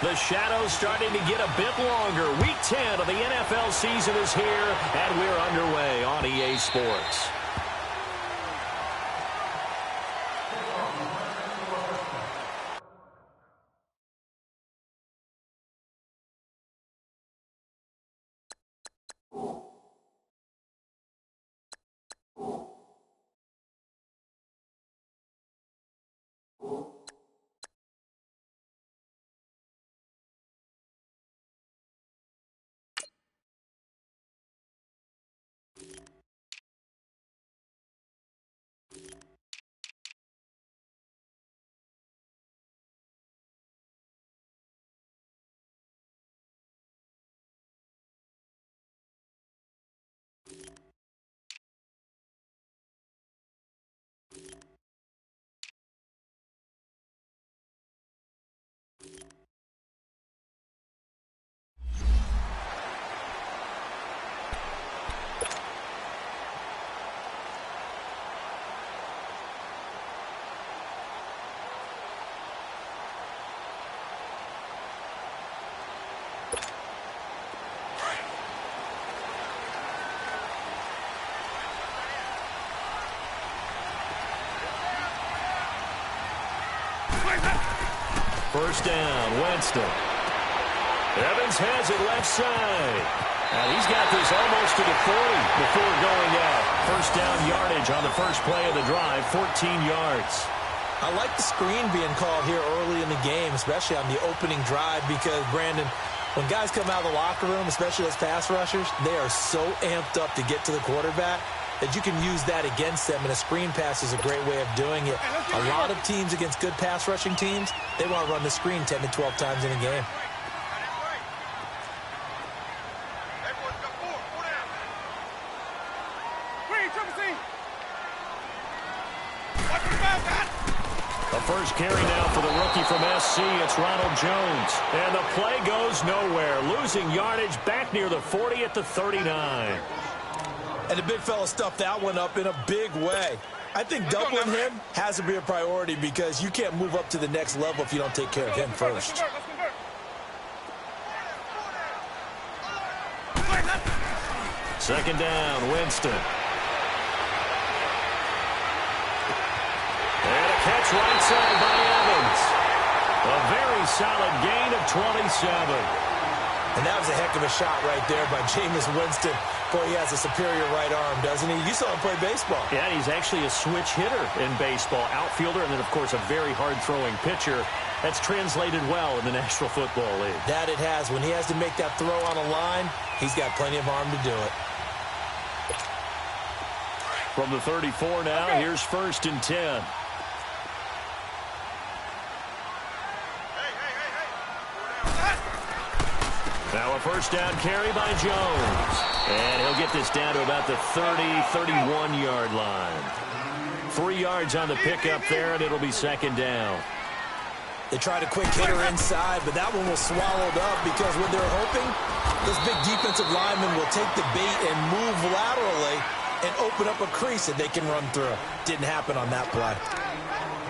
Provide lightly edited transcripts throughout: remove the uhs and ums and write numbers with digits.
The shadow's starting to get a bit longer. Week 10 of the NFL season is here, and we're underway on EA Sports. First down, Winston. Evans has it left side. And he's got this almost to the 40 before going out. First down yardage on the first play of the drive, 14 yards. I like the screen being called here early in the game, especially on the opening drive, because, Brandon, when guys come out of the locker room, especially as pass rushers, they are so amped up to get to the quarterback that you can use that against them, and a screen pass is a great way of doing it. A lot of teams against good pass rushing teams, they want to run the screen 10 to 12 times in a game. The first carry now for the rookie from SC, it's Ronald Jones. And the play goes nowhere, losing yardage back near the 40 at the 39. And the big fella stuffed that one up in a big way. I think doubling him has to be a priority because you can't move up to the next level if you don't take care of him first. Second down, Winston. And a catch right side by Evans. A very solid gain of 27. And that was a heck of a shot right there by Jameis Winston. Boy, he has a superior right arm, doesn't he? You saw him play baseball. Yeah, he's actually a switch hitter in baseball. Outfielder, and then, of course, a very hard-throwing pitcher. That's translated well in the National Football League. That it has. When he has to make that throw on a line, he's got plenty of arm to do it. From the 34 now, here's 1st and 10. Now a first down carry by Jones. And he'll get this down to about the 30, 31-yard line. 3 yards on the pickup there, and it'll be second down. They tried a quick hitter inside, but that one was swallowed up because when they're hoping, this big defensive lineman will take the bait and move laterally and open up a crease that they can run through. Didn't happen on that play.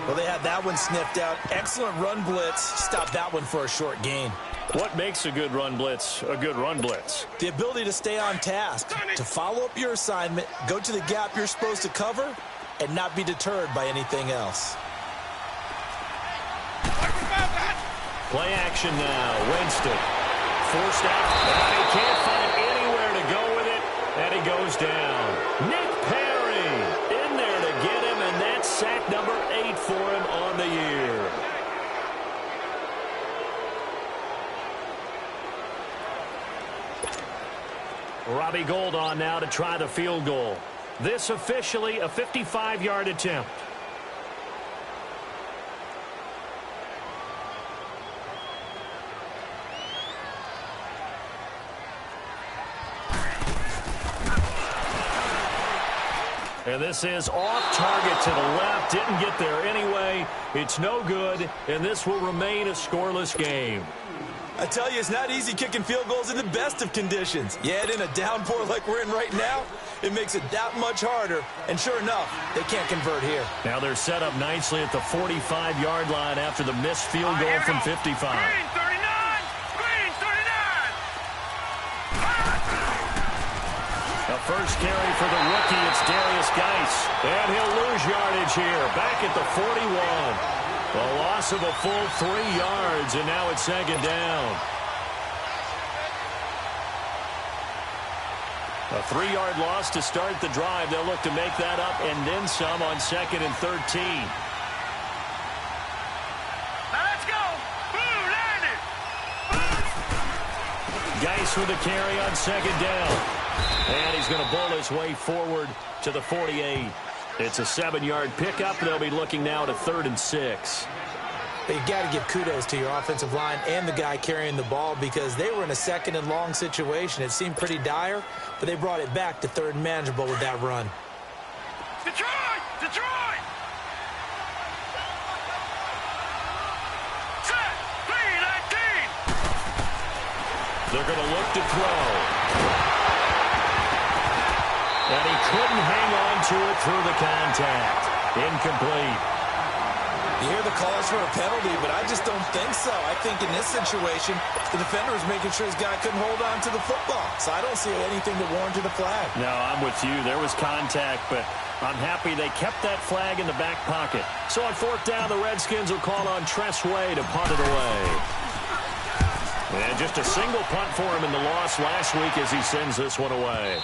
Well, they had that one sniffed out. Excellent run blitz. Stopped that one for a short gain. What makes a good run blitz a good run blitz? The ability to stay on task, to follow up your assignment, go to the gap you're supposed to cover, and not be deterred by anything else. Play action now. Winston forced out. And he can't find anywhere to go with it, and he goes down. Nick Perry in there to get him, and that's sack number 8 for him on the year. Robbie Gould on now to try the field goal. This officially a 55-yard attempt. And this is off target to the left. Didn't get there anyway. It's no good, and this will remain a scoreless game. I tell you, it's not easy kicking field goals in the best of conditions. Yet in a downpour like we're in right now, it makes it that much harder. And sure enough, they can't convert here. Now they're set up nicely at the 45-yard line after the missed field goal from 55. first carry for the rookie. It's Darius Geis. And he'll lose yardage here. Back at the 41. A loss of a full 3 yards, and now it's second down. A 3-yard loss to start the drive. They'll look to make that up and then some on 2nd and 13. Now let's go. Boom, landed. Geis with a carry on 2nd down. And he's going to bull his way forward to the 48. It's a 7-yard pickup. They'll be looking now to 3rd and 6. But you got to give kudos to your offensive line and the guy carrying the ball because they were in a 2nd and long situation. It seemed pretty dire, but they brought it back to 3rd and manageable with that run. Detroit! Detroit! Set! 3-19! They're going to look to throw. And he couldn't hang on to it through the contact. Incomplete. You hear the calls for a penalty, but I just don't think so. I think in this situation, the defender was making sure his guy couldn't hold on to the football. So I don't see anything that warranted a flag. No, I'm with you. There was contact, but I'm happy they kept that flag in the back pocket. So on 4th down, the Redskins will call on Tress Way to punt it away. And just a single punt for him in the loss last week as he sends this one away.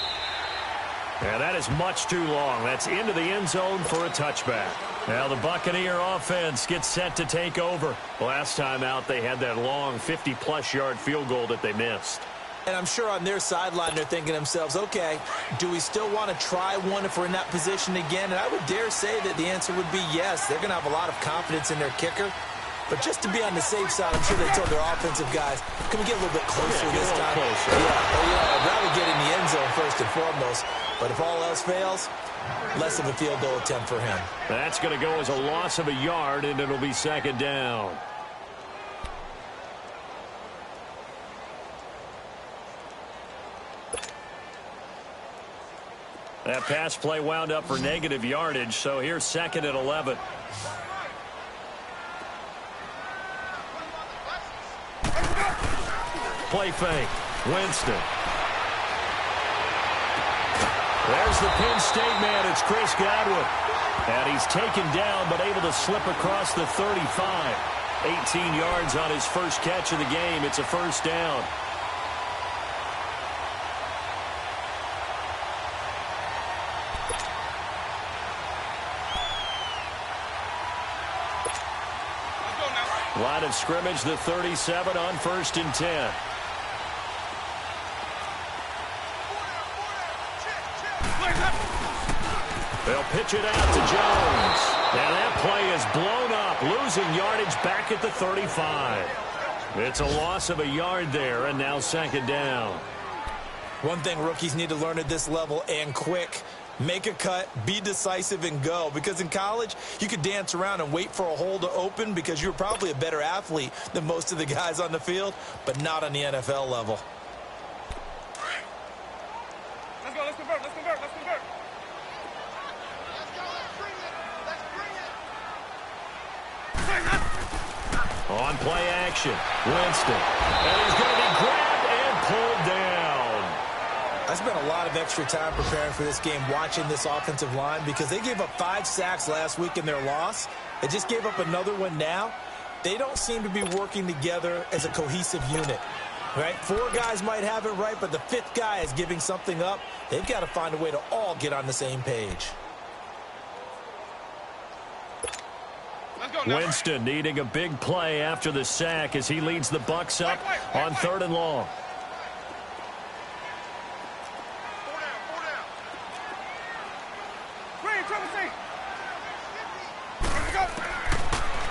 And that is much too long. That's into the end zone for a touchback. Now the Buccaneer offense gets set to take over. Last time out, they had that long 50-plus yard field goal that they missed. And I'm sure on their sideline they're thinking to themselves, okay, do we still want to try one if we're in that position again? And I would dare say that the answer would be yes. They're going to have a lot of confidence in their kicker. But just to be on the safe side, I'm sure they told their offensive guys, can we get a little bit closer this time? Closer. Yeah, well, I'd rather get in the end zone first and foremost. But if all else fails, less of a field goal attempt for him. That's going to go as a loss of a yard, and it'll be 2nd down. That pass play wound up for negative yardage, so here's 2nd and 11. Play fake. Winston. There's the Penn State man. It's Chris Godwin. And he's taken down but able to slip across the 35. 18 yards on his first catch of the game. It's a 1st down. Line of scrimmage, the 37 on 1st and 10. They'll pitch it out to Jones. And that play is blown up, losing yardage back at the 35. It's a loss of a yard there, and now 2nd down. One thing rookies need to learn at this level, and quick, make a cut, be decisive, and go. Because in college, you could dance around and wait for a hole to open because you're probably a better athlete than most of the guys on the field, but not on the NFL level. Let's go, let's convert, let's convert, let's convert. On play action, Winston. And he's going to be grabbed and pulled down. I spent a lot of extra time preparing for this game watching this offensive line because they gave up 5 sacks last week in their loss. They just gave up another one now. They don't seem to be working together as a cohesive unit. Right? 4 guys might have it right, but the 5th guy is giving something up. They've got to find a way to all get on the same page. Winston needing a big play after the sack as he leads the Bucs up on 3rd and long.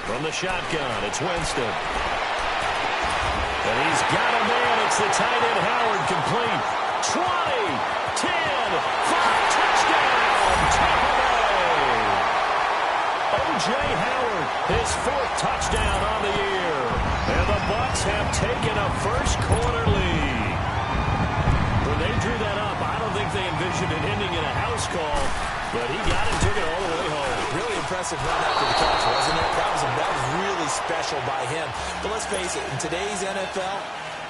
From the shotgun, it's Winston. And he's got a man. It's the tight end, Howard, complete. 20, 10, 5, touchdown, Tampa Bay. O.J. Howard, his 4th touchdown on the year. And the Bucs have taken a first-quarter lead. When they drew that up, I don't think they envisioned it ending in a house call, but he got it and took it all the way home. Really impressive run after the catch, wasn't it? That was really special by him. But let's face it, in today's NFL,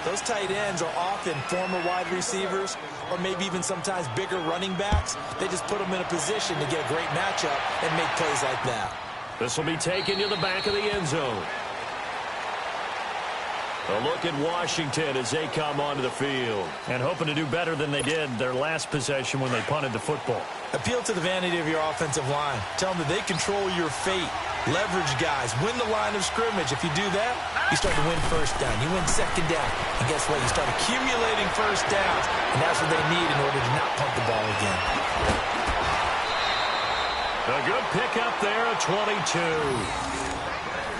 Those tight ends are often former wide receivers or maybe even sometimes bigger running backs. They just put them in a position to get a great matchup and make plays like that. This will be taken to the back of the end zone. A look at Washington as they come onto the field and hoping to do better than they did their last possession when they punted the football. Appeal to the vanity of your offensive line. Tell them that they control your fate. Leverage guys. Win the line of scrimmage. If you do that, you start to win first down. You win second down. And guess what? You start accumulating first downs. And that's what they need in order to not punt the ball again. A good pickup there at 22.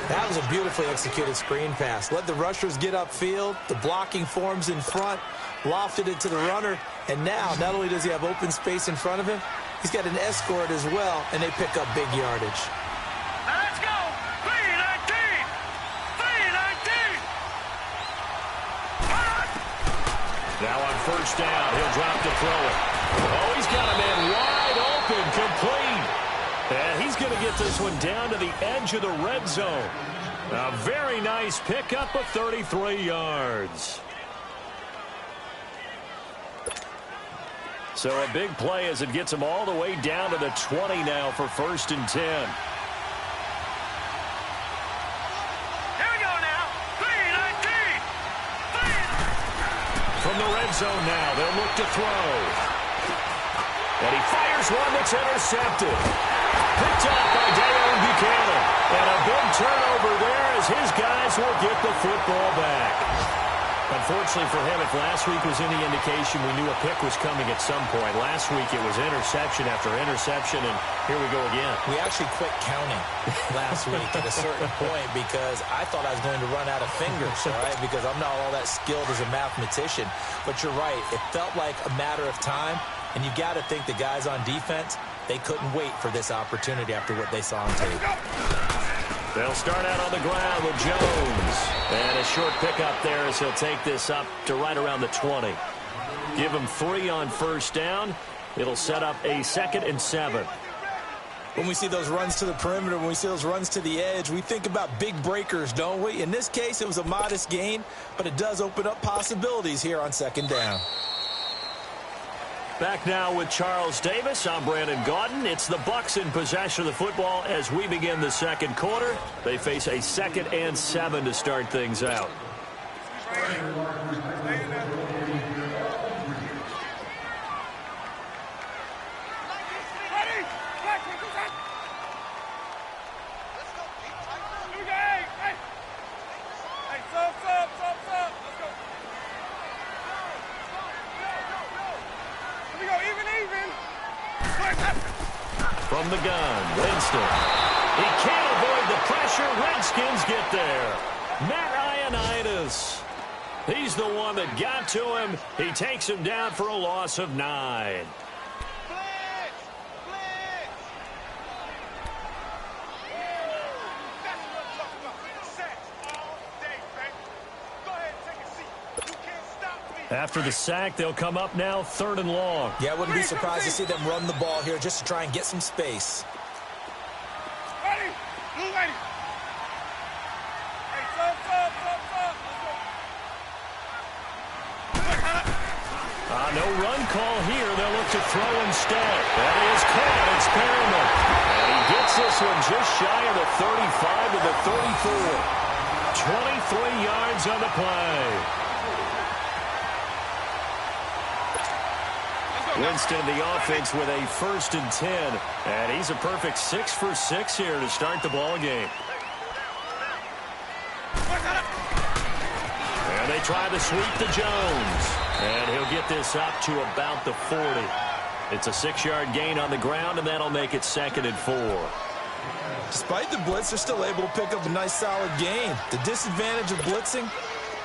That was a beautifully executed screen pass. Let the rushers get upfield. The blocking forms in front. Lofted it to the runner. And now, not only does he have open space in front of him, he's got an escort as well, and they pick up big yardage. Now let's go! 319! 319! Now on first down, he'll drop to throw it. Oh, he's got a man wide open, complete. And he's going to get this one down to the edge of the red zone. A very nice pickup of 33 yards. So a big play as it gets him all the way down to the 20 now for 1st and 10. Here we go now! 319! From the red zone now, they'll look to throw. And he fires one that's intercepted. Picked up by Dayon Buchanan. And a big turnover there as his guys will get the football back. Unfortunately for him, if last week was any indication, we knew a pick was coming at some point. Last week it was interception after interception, and here we go again. We actually quit counting last week at a certain point because I thought I was going to run out of fingers, all right, because I'm not all that skilled as a mathematician. But you're right. It felt like a matter of time, and you got to think the guys on defense, they couldn't wait for this opportunity after what they saw on tape. They'll start out on the ground with Jones. And a short pickup there as he'll take this up to right around the 20. Give him 3 on first down. It'll set up a 2nd and 7. When we see those runs to the perimeter, when we see those runs to the edge, we think about big breakers, don't we? In this case, it was a modest gain, but it does open up possibilities here on 2nd down. Back now with Charles Davis. I'm Brandon Gaudin. It's the Bucs in possession of the football as we begin the 2nd quarter. They face a 2nd and 7 to start things out. From the gun, Winston. He can't avoid the pressure. Redskins get there. Matt Ioannidis. He's the one that got to him. He takes him down for a loss of 9. After the sack, they'll come up now 3rd and long. Yeah, I wouldn't be surprised to see them run the ball here just to try and get some space. Ready! Blue lady! Hey, stop! No run call here. They'll look to throw instead. That is caught. It's Perriman. And he gets this one just shy of the 35 to the 34. 23 yards on the play. Winston, the offense, with a 1st and 10. And he's a perfect 6 for 6 here to start the ball game. And they try to sweep to Jones. And he'll get this up to about the 40. It's a 6-yard gain on the ground, and that'll make it 2nd and 4. Despite the blitz, they're still able to pick up a nice, solid gain. The disadvantage of blitzing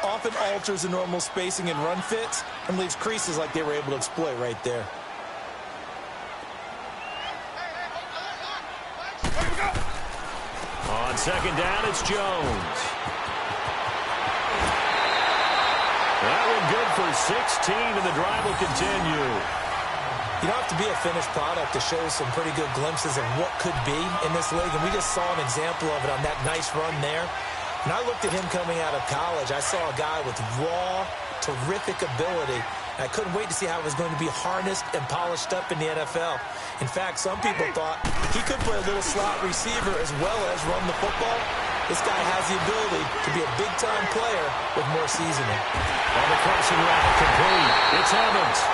often alters the normal spacing and run fits and leaves creases like they were able to exploit right there. On 2nd down, it's Jones. That one good for 16, and the drive will continue. You don't have to be a finished product to show some pretty good glimpses of what could be in this league, and we just saw an example of it on that nice run there. When I looked at him coming out of college, I saw a guy with raw, terrific ability. I couldn't wait to see how it was going to be harnessed and polished up in the NFL. In fact, some people thought he could play a little slot receiver as well as run the football. This guy has the ability to be a big-time player with more seasoning. On the crossing route, complete. It's Evans.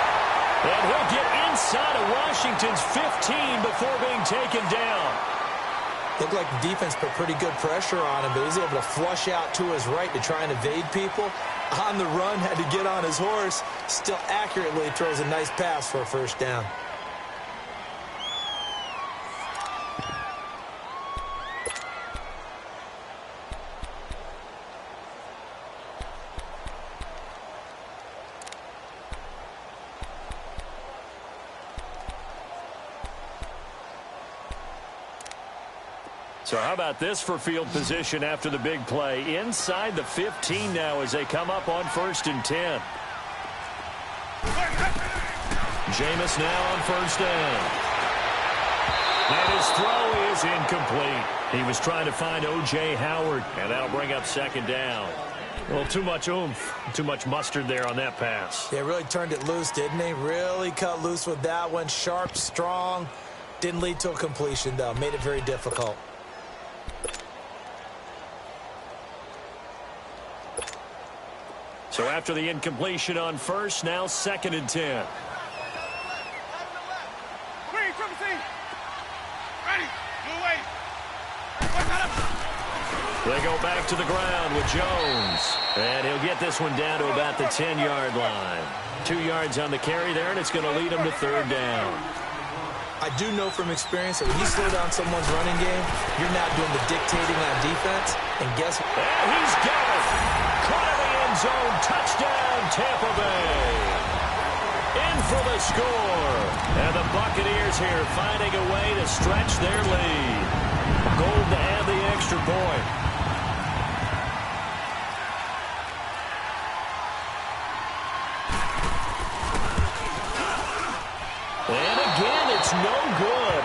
And he'll get inside of Washington's 15 before being taken down. Looked like the defense put pretty good pressure on him, but he was able to flush out to his right to try and evade people. On the run, had to get on his horse. Still accurately throws a nice pass for a first down. So how about this for field position after the big play? Inside the 15 now as they come up on 1st and 10. Jameis now on 1st down. And his throw is incomplete. He was trying to find O.J. Howard, and that'll bring up 2nd down. Well, too much oomph, too much mustard there on that pass. They really turned it loose, didn't they? Really cut loose with that one. Sharp, strong. Didn't lead to a completion, though. Made it very difficult. So after the incompletion on 1st, now 2nd and 10. Ready. Move away. They go back to the ground with Jones. And he'll get this one down to about the 10-yard line. 2 yards on the carry there, and it's going to lead him to 3rd down. I do know from experience that when you slow down someone's running game, you're not doing the dictating on defense. And guess what? And he's got it. Caught in the end zone. Touchdown, Tampa Bay. In for the score. And the Buccaneers here finding a way to stretch their lead. Gold to add the extra point. And again, it's no good.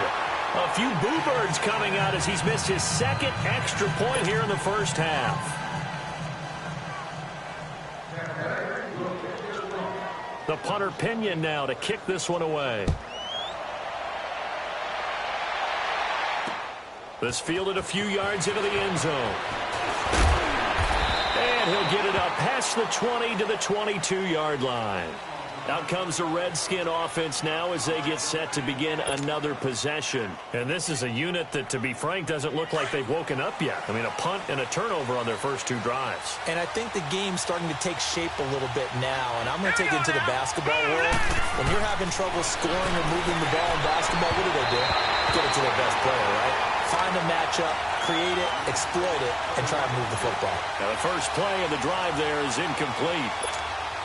A few boo birds coming out as he's missed his 2nd extra point here in the 1st half. The punter Pinion now to kick this one away. This fielded a few yards into the end zone. And he'll get it up past the 20 to the 22-yard line. Out comes the Redskin offense now as they get set to begin another possession. And this is a unit that, to be frank, doesn't look like they've woken up yet. I mean, a punt and a turnover on their first 2 drives. And I think the game's starting to take shape a little bit now. And I'm going to take it into the basketball world. When you're having trouble scoring or moving the ball in basketball, what do? Get it to their best player, right? Find a matchup, create it, exploit it, and try to move the football. Now, the first play of the drive there is incomplete.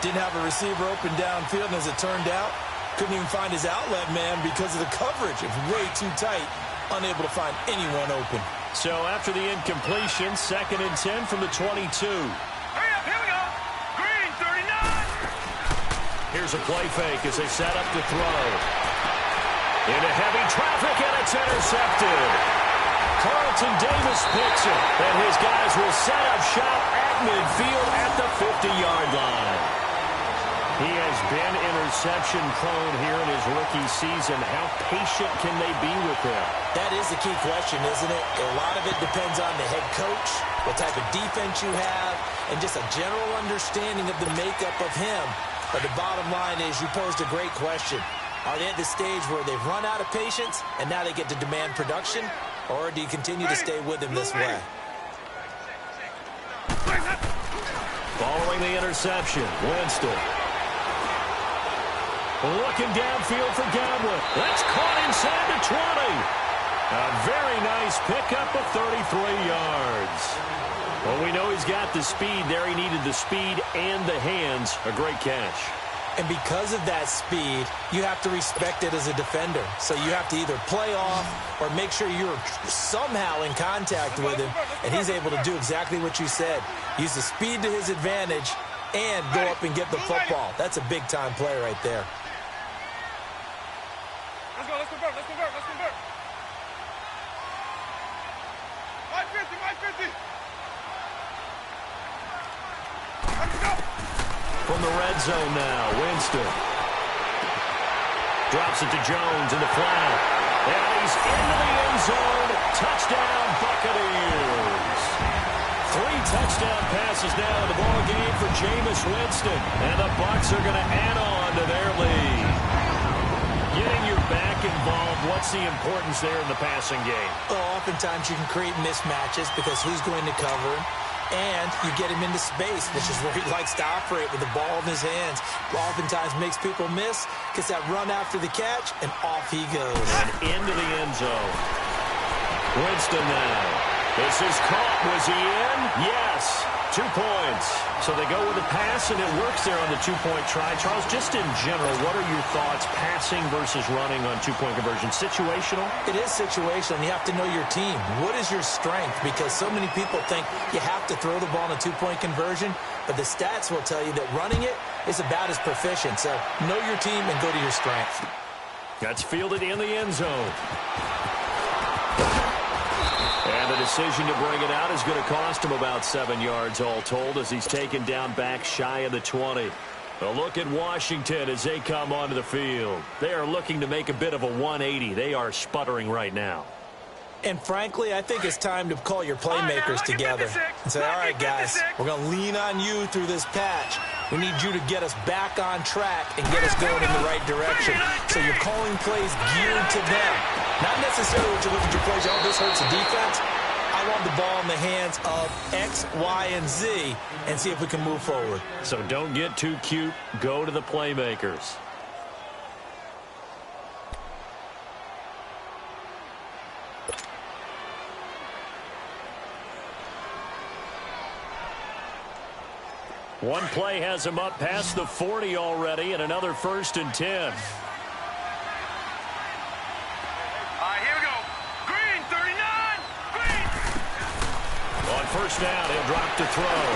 Didn't have a receiver open downfield, and as it turned out, couldn't even find his outlet man because of the coverage. It's way too tight, unable to find anyone open. So after the incompletion, 2nd and 10 from the 22. Hurry up, here we go. Green, 39. Here's a play fake as they set up to throw. Into heavy traffic, and it's intercepted. Carlton Davis picks it, and his guys will set up shop at midfield at the 50-yard line. He has been interception-prone here in his rookie season. How patient can they be with him? That is the key question, isn't it? A lot of it depends on the head coach, what type of defense you have, and just a general understanding of the makeup of him. But the bottom line is you posed a great question. Are they at the stage where they've run out of patience, and now they get to demand production? Or do you continue to stay with him this way? Following the interception, Winston. Looking downfield for Godwin. That's caught inside the 20. A very nice pickup of 33 yards. Well, we know he's got the speed there. He needed the speed and the hands. A great catch. And because of that speed, you have to respect it as a defender. So you have to either play off or make sure you're somehow in contact with him. And he's able to do exactly what you said. Use the speed to his advantage and go up and get the football. That's a big-time play right there. Let's go, let's convert. 550. from the red zone now. Winston drops it to Jones in the flat. And he's into the end zone. Touchdown, Buccaneers. 3 touchdown passes now in the ball game for Jameis Winston. And the Bucs are going to add on to their lead. Getting your back involved, what's the importance there in the passing game? Oh, oftentimes you can create mismatches because who's going to cover him? And you get him into space, which is where he likes to operate with the ball in his hands. Oftentimes makes people miss, gets that run after the catch, and off he goes. And into the end zone. Winston now. This is caught. Was he in? Yes. 2 points. So they go with a pass, and it works there on the 2-point try. Charles, just in general, what are your thoughts passing versus running on 2-point conversion? Situational? It is situational. You have to know your team. What is your strength? Because so many people think you have to throw the ball in a 2-point conversion, but the stats will tell you that running it is about as proficient. So know your team and go to your strength. That's fielded in the end zone. And the decision to bring it out is going to cost him about 7 yards all told as he's taken down back shy of the 20. A look at Washington as they come onto the field. They are looking to make a bit of a 180. They are sputtering right now. And frankly, I think it's time to call your playmakers together and say, all right, guys, we're going to lean on you through this patch. We need you to get us back on track and get us going in the right direction. So you're calling plays geared to them. Not necessarily what you look at your plays, oh, this hurts the defense. I want the ball in the hands of X, Y, and Z and see if we can move forward. So don't get too cute. Go to the playmakers. One play has him up past the 40 already, and another 1st and 10. All right, here we go. Green, 39. Green. On 1st down, he'll drop to throw.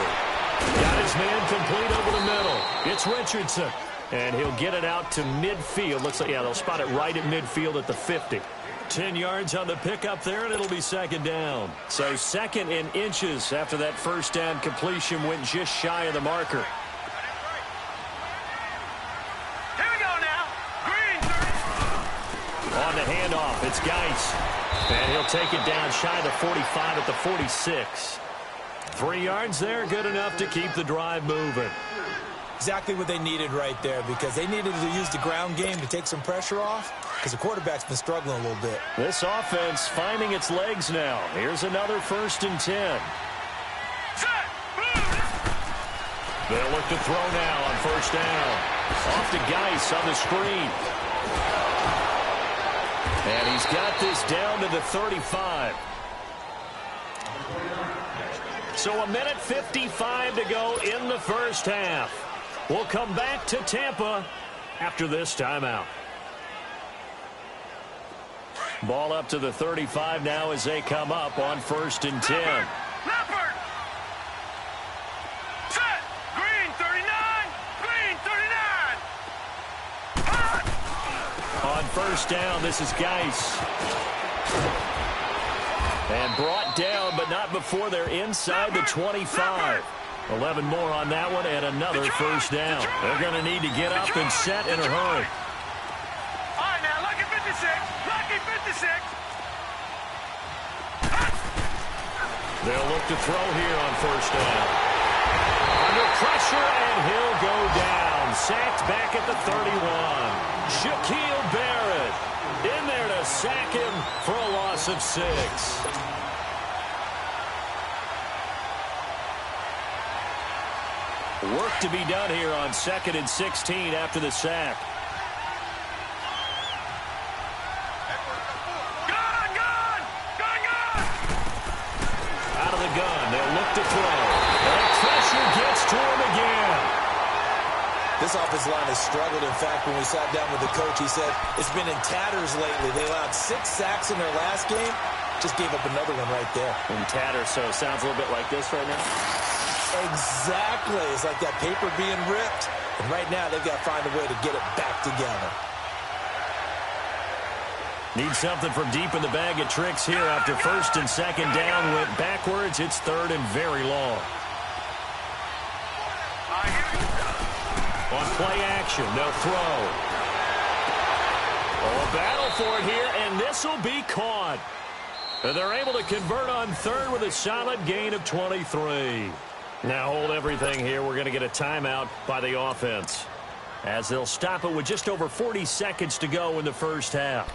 Got his man complete over the middle. It's Richardson, and he'll get it out to midfield. Looks like, yeah, they'll spot it right at midfield at the 50. 10 yards on the pickup there, and it'll be 2nd down. So 2nd in inches after that 1st down completion went just shy of the marker. Here we go now. Green, 30. On the handoff, it's Geis. And he'll take it down shy of the 45 at the 46. 3 yards there, good enough to keep the drive moving. Exactly what they needed right there because they needed to use the ground game to take some pressure off because the quarterback's been struggling a little bit. This offense finding its legs now. Here's another 1st and 10. They'll look to throw now on 1st down. Off to Geis on the screen. And he's got this down to the 35. So 1:55 to go in the 1st half. We'll come back to Tampa after this timeout. Ball up to the 35 now as they come up on 1st and 10. Leopard. Set. Green, 39. Green, 39. Hot. On 1st down, this is Geis. And brought down, but not before they're inside the 25. 11 more on that one, and another 1st down. They're going to need to get up and set in a hurry. All right, now, lucky 56. Lucky 56. They'll look to throw here on 1st down. Under pressure, and he'll go down. Sacked back at the 31. Shaquille Barrett in there to sack him for a loss of 6. Work to be done here on 2nd and 16 after the sack. Gun, gun. Gun, gun. Out of the gun, they'll look to throw. And pressure gets to him again. This offensive line has struggled. In fact, when we sat down with the coach, he said it's been in tatters lately. They allowed 6 sacks in their last game. Just gave up another one right there. In tatters, so it sounds a little bit like this right now. Exactly. It's like that paper being ripped. And right now, they've got to find a way to get it back together. Need something from deep in the bag of tricks here after 1st and 2nd down went backwards. It's 3rd and very long. On play action, they'll throw. Oh, a battle for it here, and this will be caught. And they're able to convert on third with a solid gain of 23. Now hold everything here. We're going to get a timeout by the offense, as they'll stop it with just over 40 seconds to go in the first half.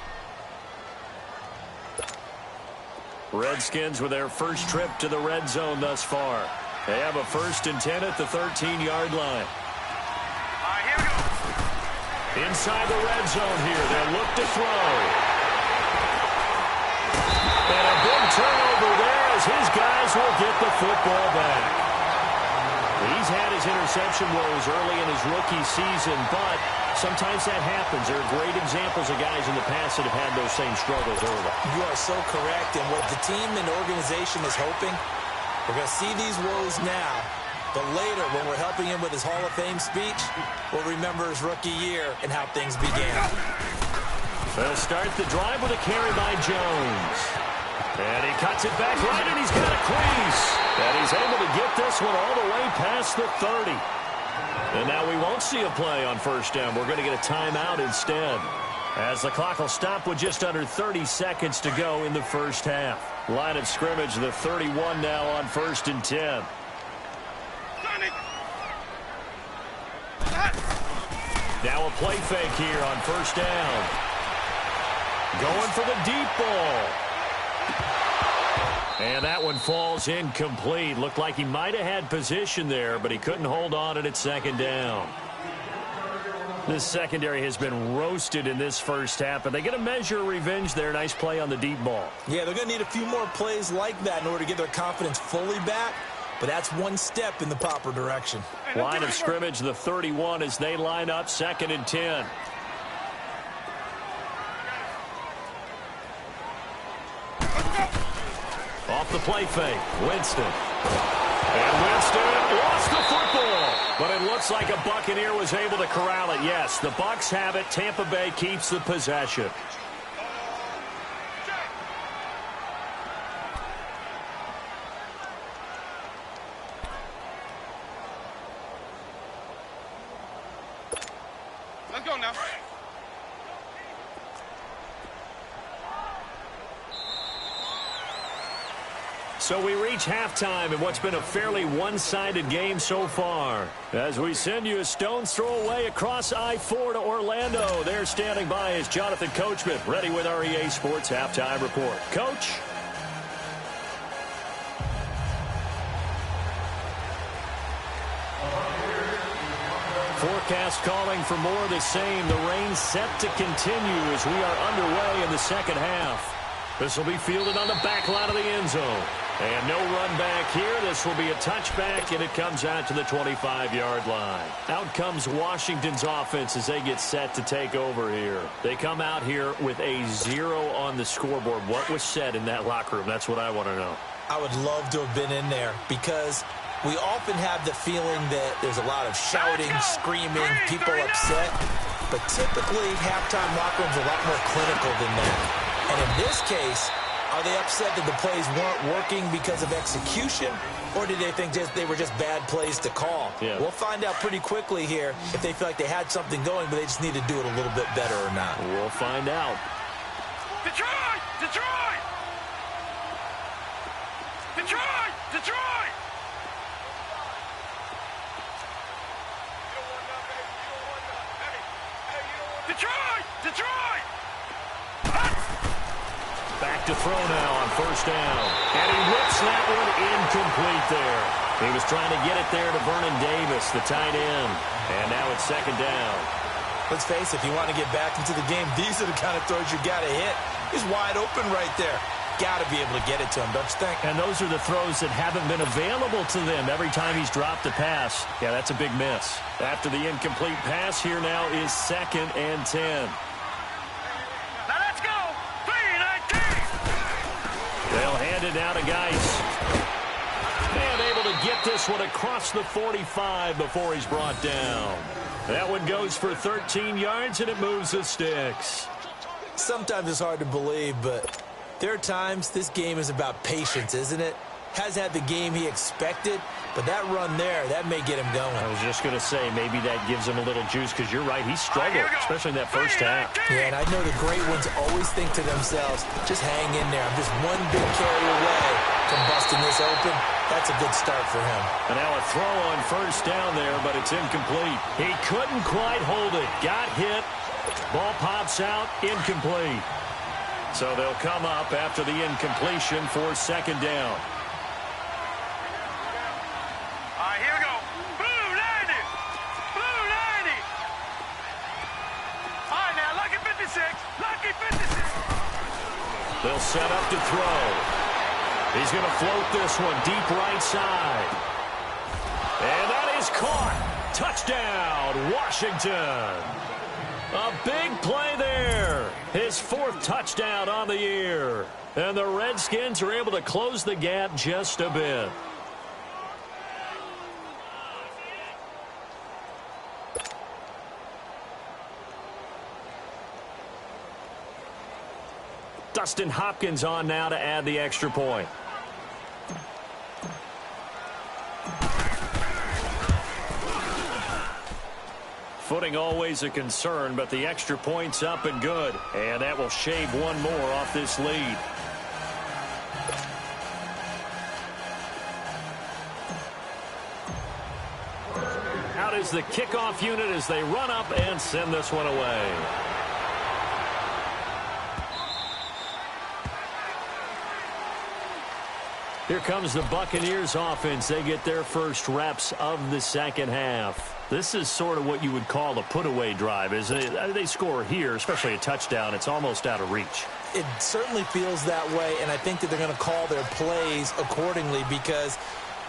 Redskins with their first trip to the red zone thus far. They have a 1st and 10 at the 13-yard line. Here we go. Inside the red zone here, they'll look to throw. And a big turnover there as his guys will get the football back. He's had his interception woes early in his rookie season, but sometimes that happens. There are great examples of guys in the past that have had those same struggles early. You are so correct, and what the team and organization is hoping, we're going to see these woes now, but later when we're helping him with his Hall of Fame speech, we'll remember his rookie year and how things began. They'll start the drive with a carry by Jones. And he cuts it back right, and he's got a crease. And he's able to get this one all the way past the 30. And now we won't see a play on first down. We're going to get a timeout instead, as the clock will stop with just under 30 seconds to go in the first half. Line of scrimmage, the 31 now on 1st and 10. Now a play fake here on first down. Going for the deep ball. And that one falls incomplete. Looked like he might have had position there, but he couldn't hold on at second down. This secondary has been roasted in this first half, but they get a measure of revenge there. Nice play on the deep ball. Yeah, they're going to need a few more plays like that in order to get their confidence fully back, but that's one step in the proper direction. Line of scrimmage, the 31 as they line up 2nd and 10. Off the play fake, Winston. And Winston lost the football. But it looks like a Buccaneer was able to corral it. Yes, the Bucs have it. Tampa Bay keeps the possession. Let's go now. So we reach halftime in what's been a fairly one-sided game so far. As we send you a stone's throw away across I-4 to Orlando. There standing by is Jonathan Coachman, ready with our EA Sports Halftime Report. Coach? Forecast calling for more of the same. The rain set to continue as we are underway in the second half. This will be fielded on the back line of the end zone. And no run back here. This will be a touchback, and it comes out to the 25-yard line. Out comes Washington's offense as they get set to take over here. They come out here with a 0 on the scoreboard. What was said in that locker room? That's what I want to know. I would love to have been in there because we often have the feeling that there's a lot of shouting, screaming, people upset. But typically, halftime locker rooms are a lot more clinical than that. And in this case, are they upset that the plays weren't working because of execution, or did they think they were just bad plays to call? Yeah. We'll find out pretty quickly here if they feel like they had something going, but they just need to do it a little bit better or not. We'll find out. Detroit! Detroit! Detroit! Detroit! Detroit! Detroit! Back to throw now on first down. And he whips that one incomplete there. He was trying to get it there to Vernon Davis, the tight end. And now it's second down. Let's face it, if you want to get back into the game, these are the kind of throws you got to hit. He's wide open right there. Got to be able to get it to him, don't you think? And those are the throws that haven't been available to them every time he's dropped a pass. Yeah, that's a big miss. After the incomplete pass, here now is 2nd and 10. They'll hand it now to Geis. And able to get this one across the 45 before he's brought down. That one goes for 13 yards, and it moves the sticks. Sometimes it's hard to believe, but there are times this game is about patience, isn't it? Has had the game he expected, But that run there, that may get him going. I was just going to say, maybe that gives him a little juice, because you're right, he struggled, especially in that first half. Yeah, and I know the great ones always think to themselves, just hang in there. I'm just one big carry away from busting this open. That's a good start for him. And now a throw on first down there, but it's incomplete. He couldn't quite hold it. Got hit. Ball pops out, incomplete. So they'll come up after the incompletion for second down. Here we go. Blue 90. Blue 90. All right, now, lucky 56. Lucky 56. They'll set up to throw. He's going to float this one deep right side. And that is caught. Touchdown, Washington. A big play there. His 4th touchdown on the year. And the Redskins are able to close the gap just a bit. Dustin Hopkins on now to add the extra point. Footing always a concern, but the extra point's up and good. And that will shave one more off this lead. Out is the kickoff unit as they run up and send this one away. Here comes the Buccaneers offense. They get their first reps of the second half. This is sort of what you would call a put-away drive, isn't it? They score here, especially a touchdown. It's almost out of reach. It certainly feels that way, and I think that they're going to call their plays accordingly, because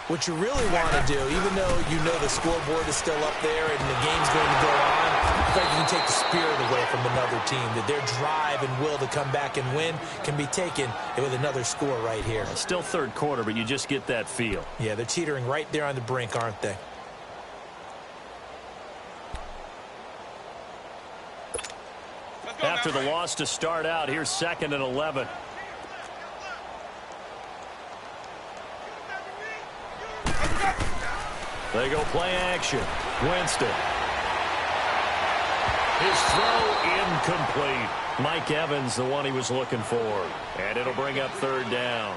what you really want to do, even though you know the scoreboard is still up there and the game's going to go on, I think you can take the spirit away from another team, that their drive and will to come back and win can be taken with another score right here. Still third quarter, but you just get that feel. Yeah, they're teetering right there on the brink, aren't they? After the loss to start out, here's 2nd and 11. They go play action. Winston. His throw incomplete. Mike Evans, the one he was looking for. And it'll bring up 3rd down.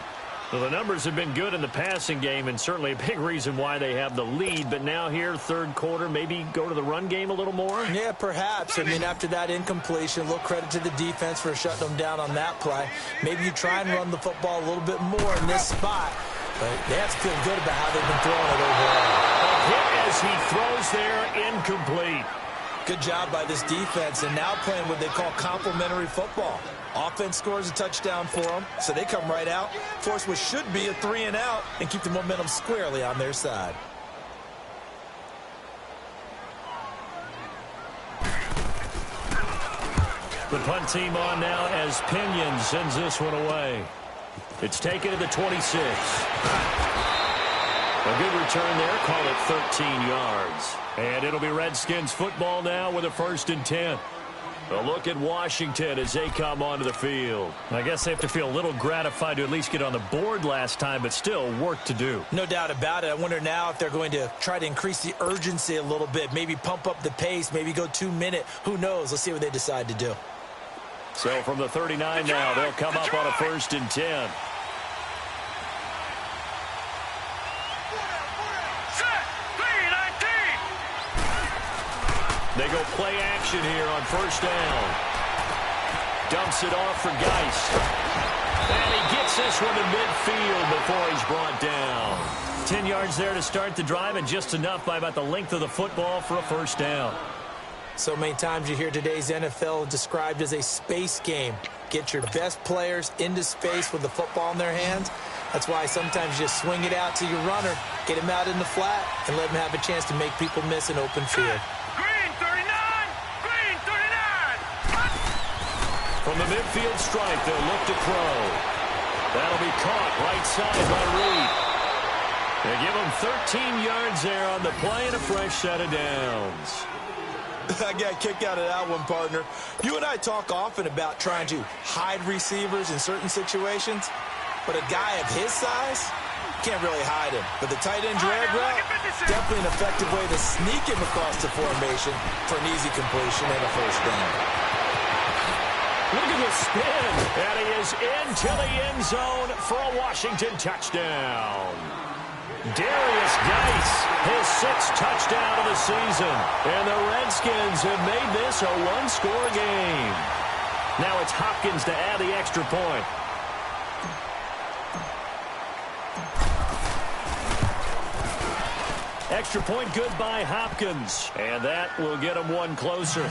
Well, the numbers have been good in the passing game, and certainly a big reason why they have the lead. But now here, third quarter, maybe go to the run game a little more? Yeah, perhaps. I mean, after that incompletion, a little credit to the defense for shutting them down on that play. Maybe you try and run the football a little bit more in this spot. But they have to feel good about how they've been throwing it overall. A hit as he throws there, incomplete. Good job by this defense, and now playing what they call complementary football. Offense scores a touchdown for them, so they come right out, force what should be a 3-and-out, and keep the momentum squarely on their side. The punt team on now as Pinion sends this one away. It's taken to the 26. A good return there, call it 13 yards. And it'll be Redskins football now with a 1st and 10. A look at Washington as they come onto the field. I guess they have to feel a little gratified to at least get on the board last time, but still work to do. No doubt about it. I wonder now if they're going to try to increase the urgency a little bit, maybe pump up the pace, maybe go 2-minute. Who knows? Let's see what they decide to do. So from the 39 now, they'll come up on a 1st and 10. They go play action here on 1st down. Dumps it off for Geis. And he gets this one to midfield before he's brought down. 10 yards there to start the drive, and just enough by about the length of the football for a 1st down. So many times you hear today's NFL described as a space game. Get your best players into space with the football in their hands. That's why sometimes you just swing it out to your runner, get him out in the flat, and let him have a chance to make people miss an open field. From the midfield strike, they'll look to throw. That'll be caught right side by Reed. They give him 13 yards there on the play and a fresh set of downs. I got kicked out of that one, partner. You and I talk often about trying to hide receivers in certain situations, but a guy of his size can't really hide him. But the tight end drag route, definitely an effective way to sneak him across the formation for an easy completion and a first down. Look at the spin. And he is into the end zone for a Washington touchdown. Darius Geis, his 6th touchdown of the season. And the Redskins have made this a one-score game. Now it's Hopkins to add the extra point. Extra point good by Hopkins. And that will get him one closer.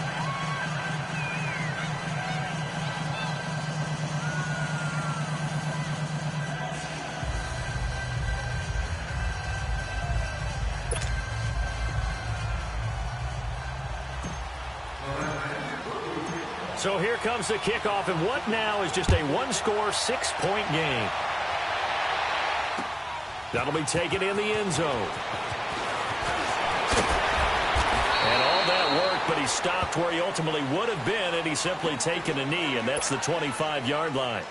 So here comes the kickoff, and what now is just a one-score, 6-point game. That'll be taken in the end zone. And all that work, but he stopped where he ultimately would have been, and he's simply taken a knee, and that's the 25-yard line.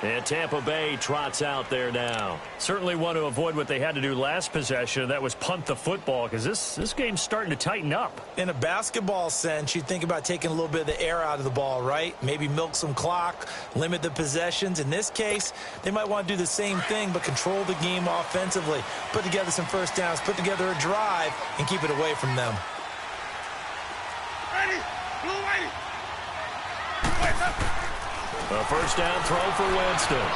And Tampa Bay trots out there now. Certainly want to avoid what they had to do last possession, and that was punt the football, because this game's starting to tighten up. In a basketball sense, you think about taking a little bit of the air out of the ball, right? Maybe milk some clock, limit the possessions. In this case, they might want to do the same thing, but control the game offensively. Put together some first downs, put together a drive, and keep it away from them. Ready? Blue white. A first down throw for Winston.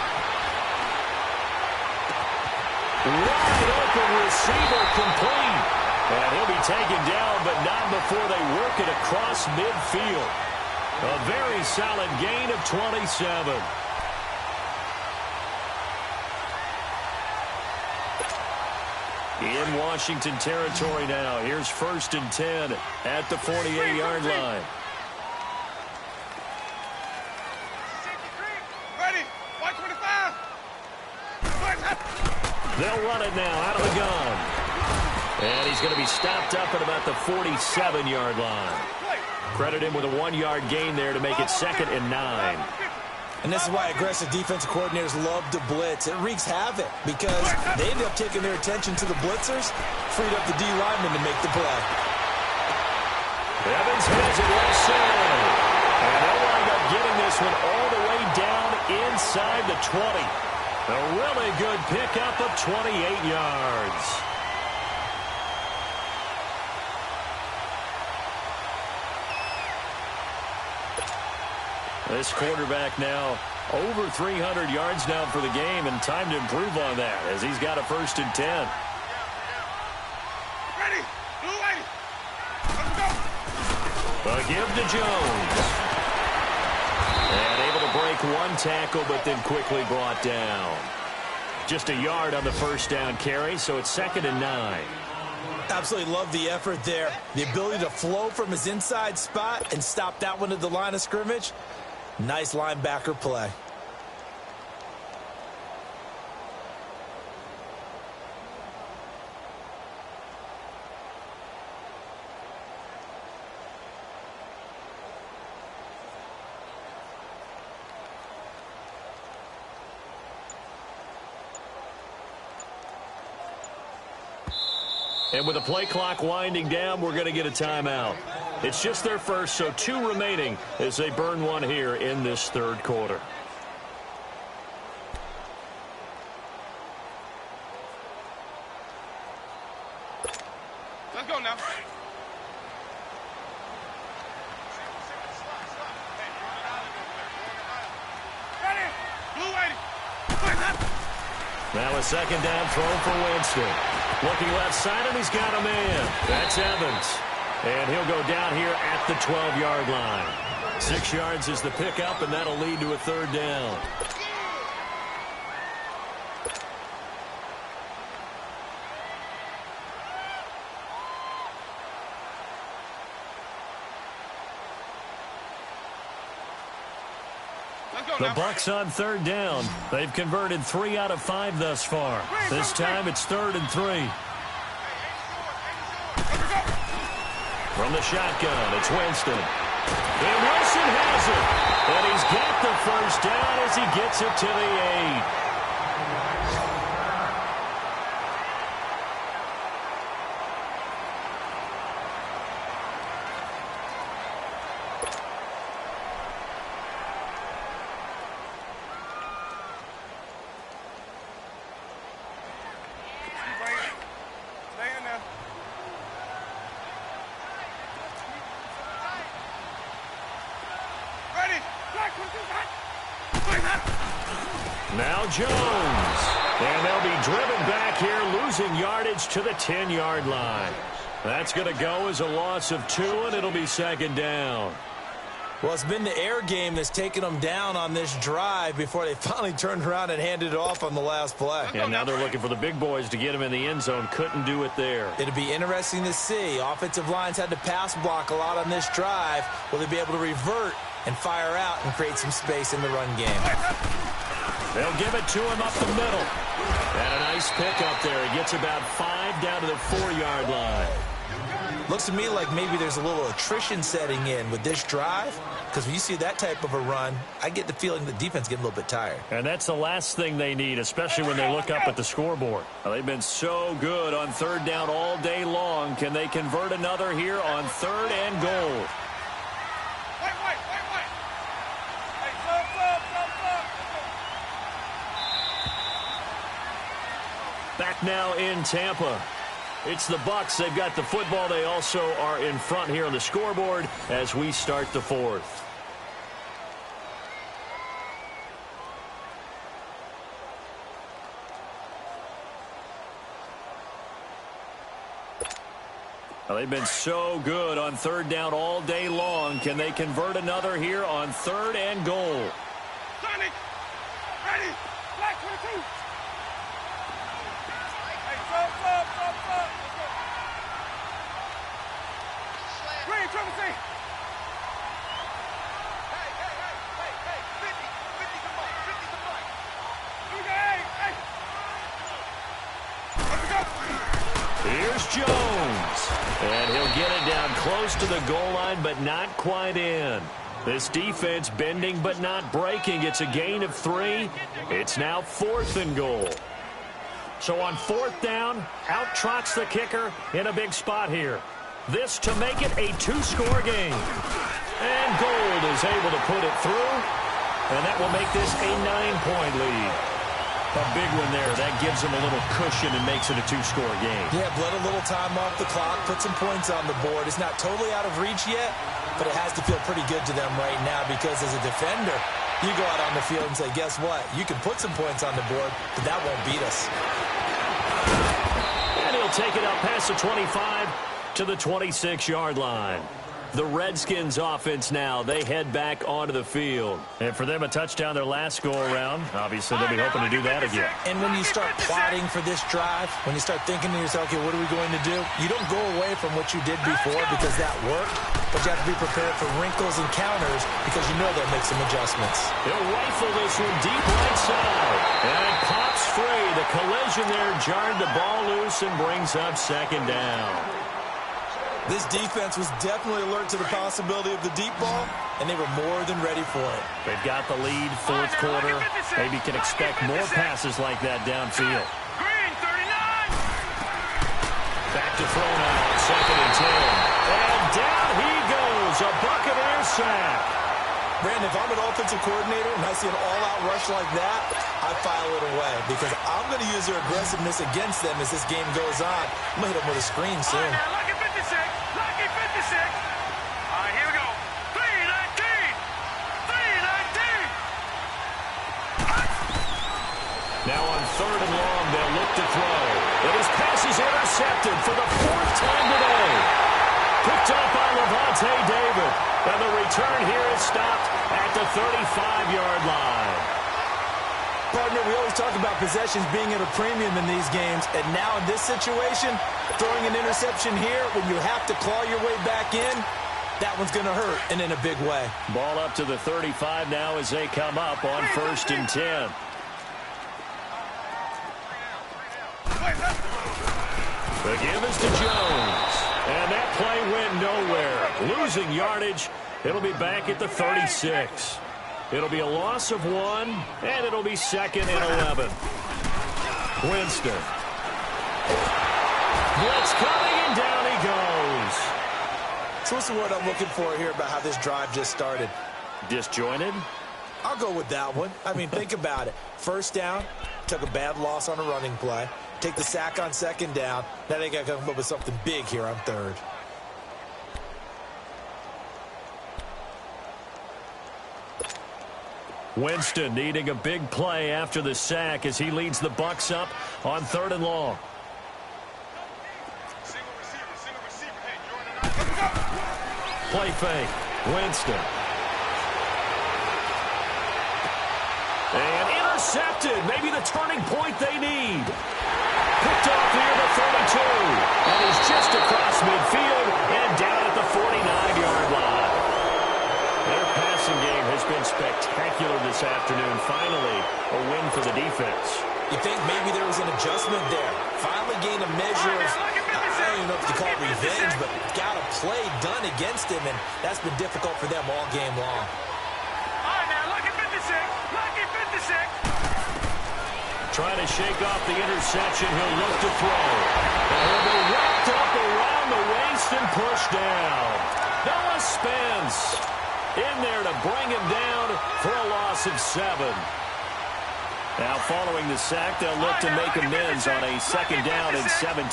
Wide open receiver complete. And he'll be taken down, but not before they work it across midfield. A very solid gain of 27. In Washington territory now. Here's 1st and 10 at the 48-yard line. They'll run it now out of the gun. And he's going to be stopped up at about the 47-yard line. Credit him with a 1-yard gain there to make it 2nd and 9. And this is why aggressive defensive coordinators love to blitz. It wreaks havoc because they end up taking their attention to the blitzers, freed up the D lineman to make the play. Evans has it left side. And they'll wind up getting this one all the way down inside the 20. A really good pickup of 28 yards. This quarterback now over 300 yards now for the game, and time to improve on that as he's got a 1st and 10. Ready? Blue white. Let's go. A give to Jones. And able to break one tackle, but then quickly brought down. Just a yard on the first down carry, so it's 2nd and 9. Absolutely love the effort there. The ability to flow from his inside spot and stop that one at the line of scrimmage. Nice linebacker play. And with the play clock winding down, we're going to get a timeout. It's just their first, so 2 remaining as they burn one here in this 3rd quarter. Let's go now. Ready? Blue white. Now a 2nd down throw for Winston. Looking left side, and he's got a man. That's Evans. And he'll go down here at the 12-yard line. 6 yards is the pickup, and that'll lead to a 3rd down. The Bucs on 3rd down. They've converted 3 out of 5 thus far. This time it's 3rd and 3. From the shotgun, it's Winston. And Wilson has it. And he's got the first down as he gets it to the 8. Now Jones. And they'll be driven back here, losing yardage to the 10-yard line. That's going to go as a loss of 2, and it'll be second down. Well, it's been the air game that's taken them down on this drive before they finally turned around and handed it off on the last play. And now they're looking for the big boys to get him in the end zone. Couldn't do it there. It'll be interesting to see. Offensive lines had to pass block a lot on this drive. Will they be able to revert and fire out and create some space in the run game? They'll give it to him up the middle. And a nice pick up there. He gets about 5 down to the 4-yard line. Looks to me like maybe there's a little attrition setting in with this drive, because when you see that type of a run, I get the feeling the defense getting a little bit tired. And that's the last thing they need, especially when they look up at the scoreboard. Well, they've been so good on third down all day long. Can they convert another here on 3rd and goal? Back now in Tampa. It's the Bucs. They've got the football. They also are in front here on the scoreboard as we start the 4th. Well, they've been so good on third down all day long. Can they convert another here on 3rd and goal? Sonic, ready, black 22. Green, Trevor, see. Hey, 50 to black, 50 to black. Hey. Here's Jones. And he'll get it down close to the goal line, but not quite in. This defense bending but not breaking. It's a gain of 3. It's now 4th and goal. So on 4th down, out trots the kicker in a big spot here. This to make it a 2-score game. And Gold is able to put it through. And that will make this a 9-point lead. A big one there. That gives them a little cushion and makes it a 2-score game. Yeah, let a little time off the clock, put some points on the board. It's not totally out of reach yet, but it has to feel pretty good to them right now because as a defender, you go out on the field and say, guess what? You can put some points on the board, but that won't beat us. And he'll take it up past the 25 to the 26-yard line. The Redskins offense now, they head back onto the field. And for them, a touchdown their last go-around. Obviously, they'll be hoping to do that again. And when you start plotting for this drive, when you start thinking to yourself, okay, what are we going to do? You don't go away from what you did before because that worked, but you have to be prepared for wrinkles and counters because you know they'll make some adjustments. They'll rifle this one deep right side. And it pops free. The collision there jarred the ball loose and brings up second down. This defense was definitely alert to the possibility of the deep ball, and they were more than ready for it. They've got the lead, 4th quarter. Maybe can expect more passes like that downfield. Green, 39. Back to throw now on 2nd and 10. And down he goes, a Buccaneer sack. Brandon, if I'm an offensive coordinator and I see an all-out rush like that, I file it away because I'm going to use their aggressiveness against them as this game goes on. I'm going to hit them with a screen soon. Lucky 56. Lucky 56. All right, here we go. 319. 319. Now on 3rd and long, they'll look to throw. But his pass is intercepted for the 4th time today. Picked up by Levante David. And the return here is stopped at the 35-yard line. Partner, we always talk about possessions being at a premium in these games, and now in this situation, throwing an interception here when you have to claw your way back in, that one's going to hurt, and in a big way. Ball up to the 35 now as they come up on 1st and 10. The give is to Jones. And that play went nowhere. Losing yardage. It'll be back at the 36. It'll be a loss of 1, and it'll be 2nd and 11. Winston. Blitz coming, and down he goes. So what's the word I'm looking for here about how this drive just started? Disjointed? I'll go with that one. I mean, think about it. 1st down, took a bad loss on a running play. Take the sack on 2nd down. Now they got to come up with something big here on 3rd. Winston needing a big play after the sack as he leads the Bucs up on 3rd and long. Play fake. Winston. And intercepted. Maybe the turning point they need. Picked off near the 32. And he's just across midfield and down at the 49-yard line. Their passing game has been spectacular this afternoon. Finally, a win for the defense. You think maybe there was an adjustment there. Finally gained a measure of, I don't even know if you call it revenge, but got a play done against him, and that's been difficult for them all game long. All right, now, lucky 56. Lucky 56. Trying to shake off the interception. He'll look to throw. And he'll be wrapped up around the waist and pushed down. Noah Spence in there to bring him down for a loss of 7. Now, following the sack, they'll look to make amends on a 2nd down and 17.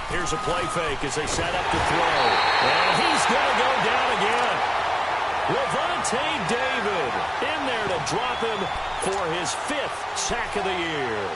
Here's a play fake as they set up to throw. And he's going to go down again. Levante David in there to drop him for his 5th sack of the year.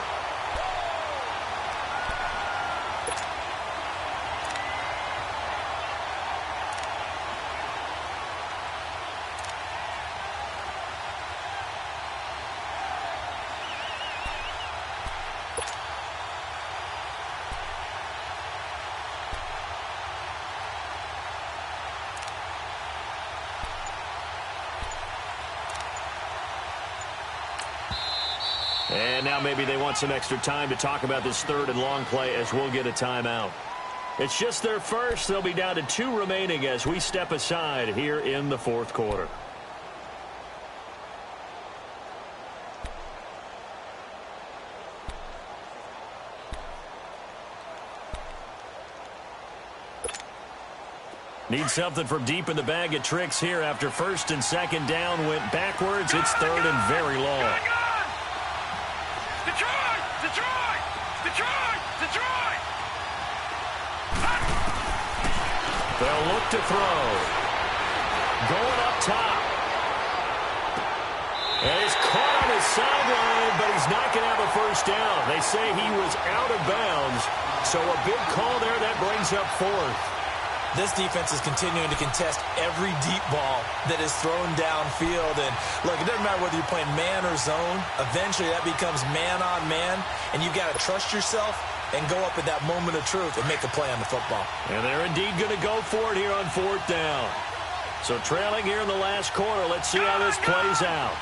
And now maybe they want some extra time to talk about this 3rd and long play as we'll get a timeout. It's just their first. They'll be down to 2 remaining as we step aside here in the 4th quarter. Need something from deep in the bag of tricks here after 1st and 2nd down went backwards. It's 3rd and very long. Detroit! Detroit! Detroit! Detroit! They'll look to throw. Going up top. And he's caught on his sideline, but he's not going to have a 1st down. They say he was out of bounds. So a big call there that brings up 4th. This defense is continuing to contest every deep ball that is thrown downfield. And, look, it doesn't matter whether you're playing man or zone. Eventually, that becomes man-on-man, and you've got to trust yourself and go up at that moment of truth and make a play on the football. And they're indeed going to go for it here on 4th down. So trailing here in the last quarter, let's see how this plays out.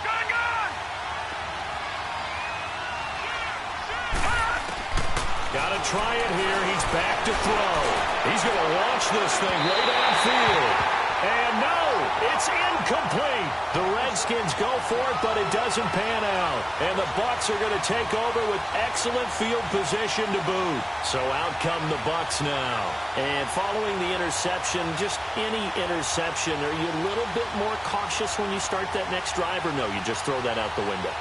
Got to try it here. He's back to throw. He's going to launch this thing way downfield. And no, it's incomplete. The Redskins go for it, but it doesn't pan out. And the Bucs are going to take over with excellent field position to boot. So out come the Bucs now. And following the interception, just any interception, are you a little bit more cautious when you start that next drive, or no, you just throw that out the window?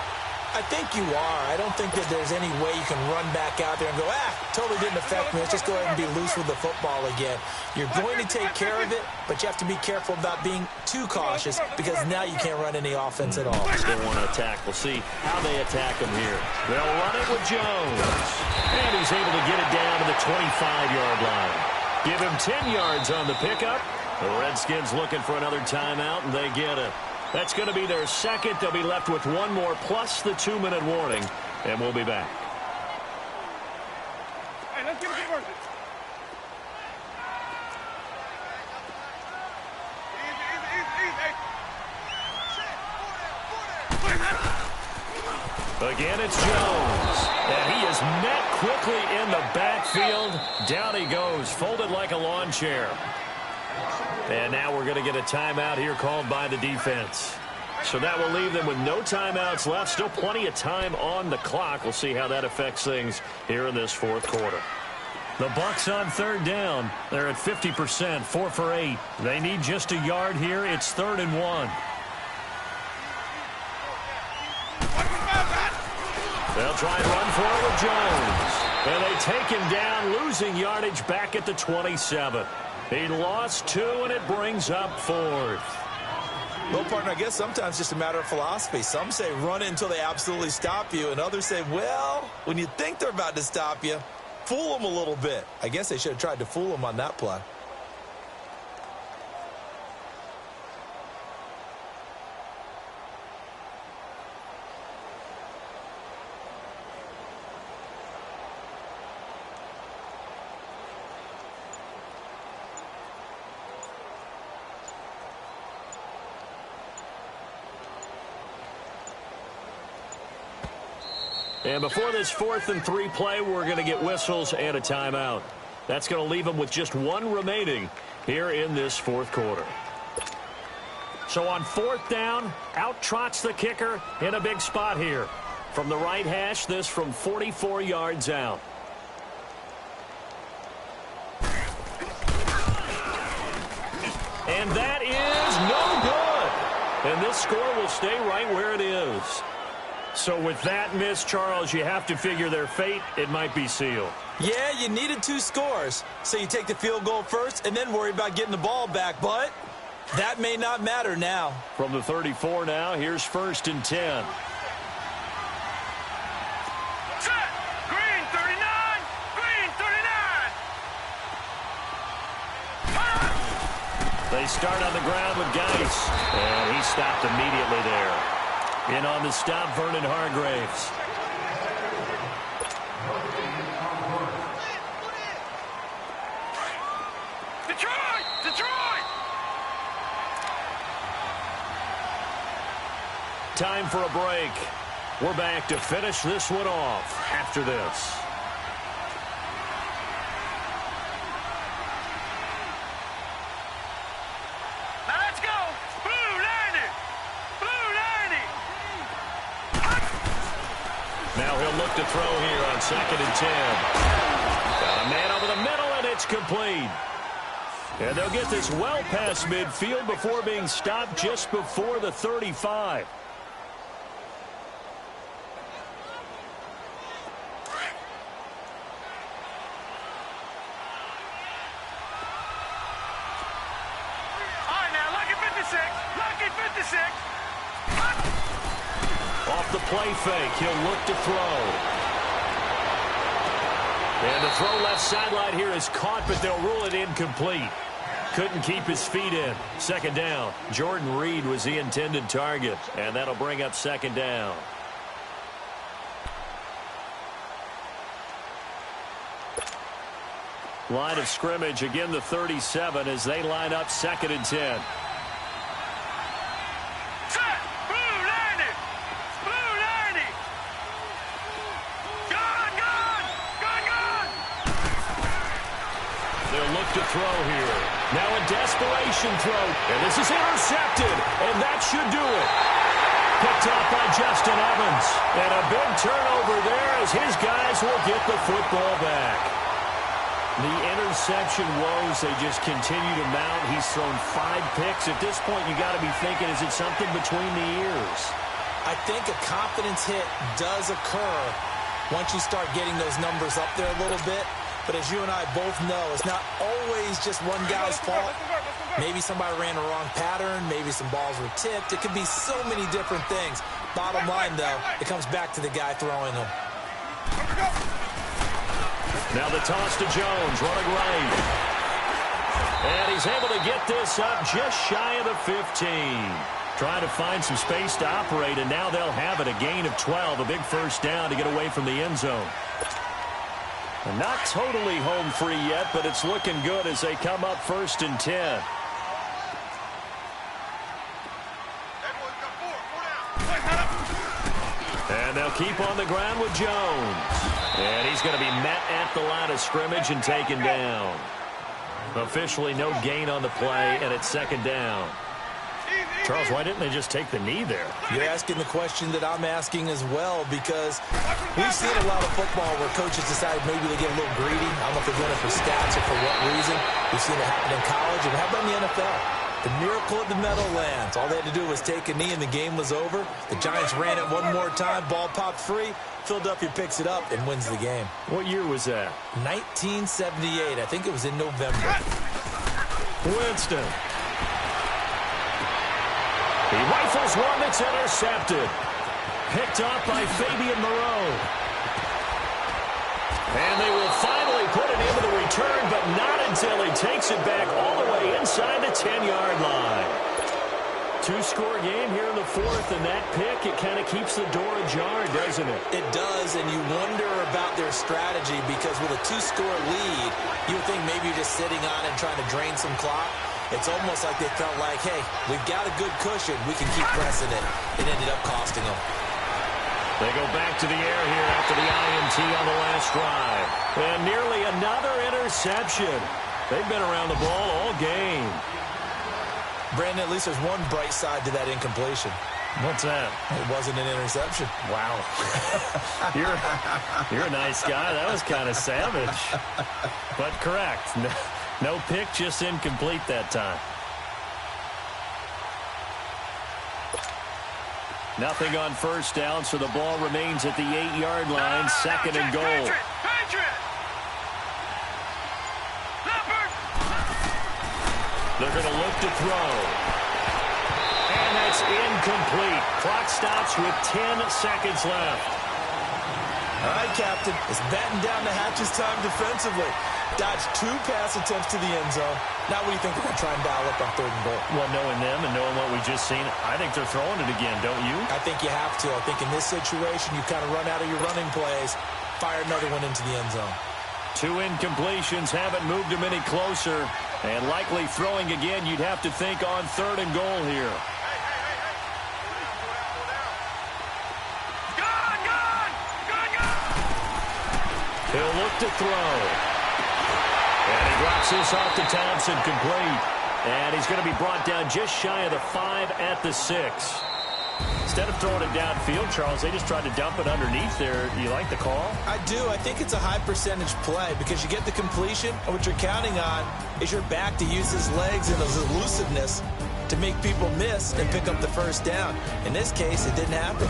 I think you are. I don't think that there's any way you can run back out there and go, totally didn't affect me. Let's just go ahead and be loose with the football again. You're going to take care of it, but you have to be careful about being too cautious because now you can't run any offense at all. They want to attack. We'll see how they attack him here. They'll run it with Jones. And he's able to get it down to the 25-yard line. Give him 10 yards on the pickup. The Redskins looking for another timeout, and they get it. That's going to be their 2nd. They'll be left with 1 more plus the 2-minute warning, and we'll be back. Hey, let's get it worth it. Again, it's Jones. And he is met quickly in the backfield. Down he goes, folded like a lawn chair. And now we're going to get a timeout here called by the defense. So that will leave them with no timeouts left. Still plenty of time on the clock. We'll see how that affects things here in this 4th quarter. The Bucs on 3rd down. They're at 50%, 4 for 8. They need just a yard here. It's 3rd and 1. They'll try and run for it with Jones. And they take him down, losing yardage back at the 27. He lost 2, and it brings up 4th. Well, partner, I guess sometimes just a matter of philosophy. Some say run it until they absolutely stop you, and others say, well, when you think they're about to stop you, fool them a little bit. I guess they should have tried to fool them on that play. And before this 4th and 3 play, we're going to get whistles and a timeout. That's going to leave them with just 1 remaining here in this 4th quarter. So on 4th down, out trots the kicker in a big spot here. From the right hash, this from 44 yards out. And that is no good. And this score will stay right where it is. So with that miss, Charles, you have to figure their fate. It might be sealed. Yeah, you needed 2 scores. So you take the field goal first and then worry about getting the ball back. But that may not matter now. From the 34 now, here's 1st and 10. Set. Green 39. Green 39. They start on the ground with Geis. And he stopped immediately there. In on the stop, Vernon Hargraves. Detroit! Detroit! Time for a break. We're back to finish this one off after this. Now let's go! Blue 90! Blue 90! Now he'll look to throw here on 2nd and 10. Got a man over the middle, and it's complete. And they'll get this well past midfield before being stopped just before the 35. All right, now, lucky 56. Lucky 56. Off the play fake, he'll look to throw. And the throw left sideline here is caught, but they'll rule it incomplete. Couldn't keep his feet in. 2nd down. Jordan Reed was the intended target, and that'll bring up 2nd down. Line of scrimmage, again the 37 as they line up 2nd and 10. Set. Blue 90. Blue 90. Gun, gun. Gun, gun. They'll look to throw here. Now a desperation throw, and this is intercepted, and that should do it. Picked off by Justin Evans, and a big turnover there as his guys will get the football back. The interception woes, they just continue to mount. He's thrown 5 picks. At this point, you got to be thinking, is it something between the ears? I think a confidence hit does occur once you start getting those numbers up there a little bit. But as you and I both know, it's not always just one guy's fault. Maybe somebody ran the wrong pattern. Maybe some balls were tipped. It could be so many different things. Bottom line, though, it comes back to the guy throwing them. Now the toss to Jones, running right. And he's able to get this up just shy of the 15. Trying to find some space to operate, and now they'll have it. A gain of 12, a big 1st down to get away from the end zone. And not totally home free yet, but it's looking good as they come up 1st and 10. And they'll keep on the ground with Jones. And he's going to be met at the line of scrimmage and taken down. Officially no gain on the play, and it's 2nd down. Charles, why didn't they just take the knee there? You're asking the question that I'm asking as well, because we've seen a lot of football where coaches decide maybe they get a little greedy. I don't know if they're doing it for stats or for what reason. We've seen it happen in college, and how about in the NFL? The miracle of the Meadowlands. All they had to do was take a knee, and the game was over. The Giants ran it one more time. Ball popped free. Philadelphia picks it up and wins the game. What year was that? 1978. I think it was in November. Winston. He rifles one that's intercepted. Picked off by Fabian Moreau. And they will finally put it into the return, but not until he takes it back all the way inside the 10-yard line. Two-score game here in the fourth, and that pick, it kind of keeps the door ajar, doesn't it? It does, and you wonder about their strategy because with a two-score lead, you would think maybe you're just sitting on it and trying to drain some clock. It's almost like they felt like, hey, we've got a good cushion. We can keep pressing it. It ended up costing them. They go back to the air here after the INT on the last drive. And nearly another interception. They've been around the ball all game. Brandon, at least there's one bright side to that incompletion. What's that? It wasn't an interception. Wow. You're a nice guy. That was kind of savage. But correct. No pick, just incomplete that time. Nothing on first down, so the ball remains at the 8-yard line, second and goal. They're going to look to throw. And that's incomplete. Clock stops with 10 seconds left. All right, Captain. It's batten down the hatches time defensively. Dodged 2 pass attempts to the end zone. Now what do you think they're going to try and dial up on third and goal? Well, knowing them and knowing what we just seen, I think they're throwing it again, don't you? I think you have to. I think in this situation, you kind of run out of your running plays, fire another one into the end zone. 2 incompletions haven't moved them any closer. And likely throwing again, you'd have to think on third and goal here. He'll look to throw. And he drops this off to Thompson, complete. And he's going to be brought down just shy of the 5 at the 6. Instead of throwing it downfield, Charles, they just tried to dump it underneath there. Do you like the call? I do. I think it's a high percentage play because you get the completion, and what you're counting on is your back to use his legs and his elusiveness to make people miss and pick up the first down. In this case, it didn't happen.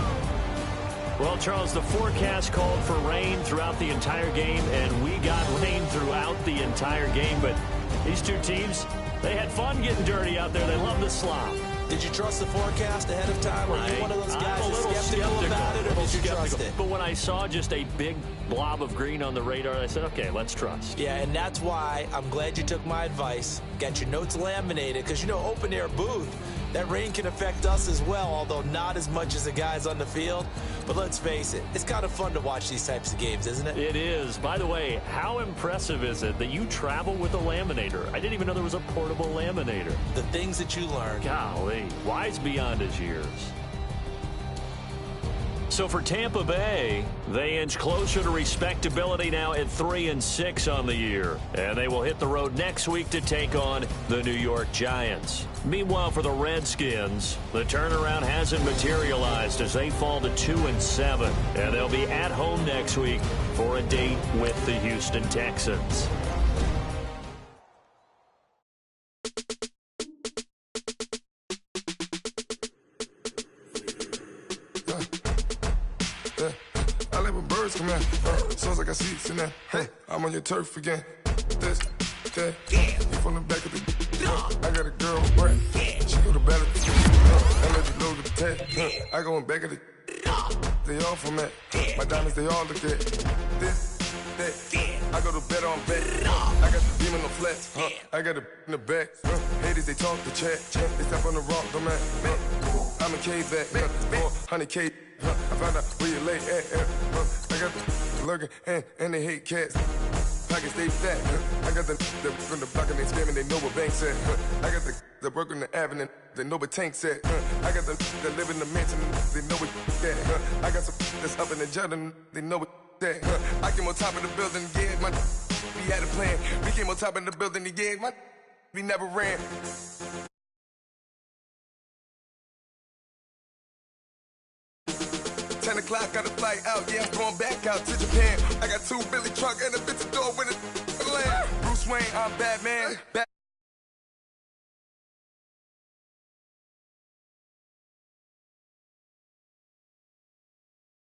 Well, Charles, the forecast called for rain throughout the entire game, and we got rain throughout the entire game. But these two teams, they had fun getting dirty out there. They love the slop. Did you trust the forecast ahead of time? Were you one of those guys that's skeptical about it, or did you trust it? But when I saw just a big blob of green on the radar, I said, okay, let's trust. Yeah, and that's why I'm glad you took my advice. Got your notes laminated, because, you know, open-air booth, that rain can affect us as well, although not as much as the guys on the field. But let's face it, it's kind of fun to watch these types of games, isn't it? It is. By the way, how impressive is it that you travel with a laminator? I didn't even know there was a portable laminator. The things that you learn. Golly, wise beyond his years. So for Tampa Bay, they inch closer to respectability now at 3-6 on the year. And they will hit the road next week to take on the New York Giants. Meanwhile, for the Redskins, the turnaround hasn't materialized as they fall to 2-7. And they'll be at home next week for a date with the Houston Texans. Come here, soon as I got seats in there, I'm on your turf again. This, that, you from the back of the, I got a girl, right? She go to battle, I let you load the tag. I go in back of the, they all from that. My diamonds, they all look at this, that. I go to bed on bed. I got the demon on flats. I got it in the back. Haters, they talk the chat. They step on the rock, the man. I'm a K back, 400K. I found out where you lay at. I got the lurking and they hate cats. Pockets stay fat. I got the from the block and they scamming, they know what banks at. I got the work on the avenue, they know what tanks at. I got the that live in the mansion, they know what that. I got some that's up in the jungle, they know what that. I came on top of the building, yeah, my we had a plan. We came on top of the building, yeah, my we never ran. 10 o'clock, got a flight out, yeah, I'm going back out to Japan. I got 2 Billy truck and a bitch door with a land. Bruce Wayne, I'm Batman.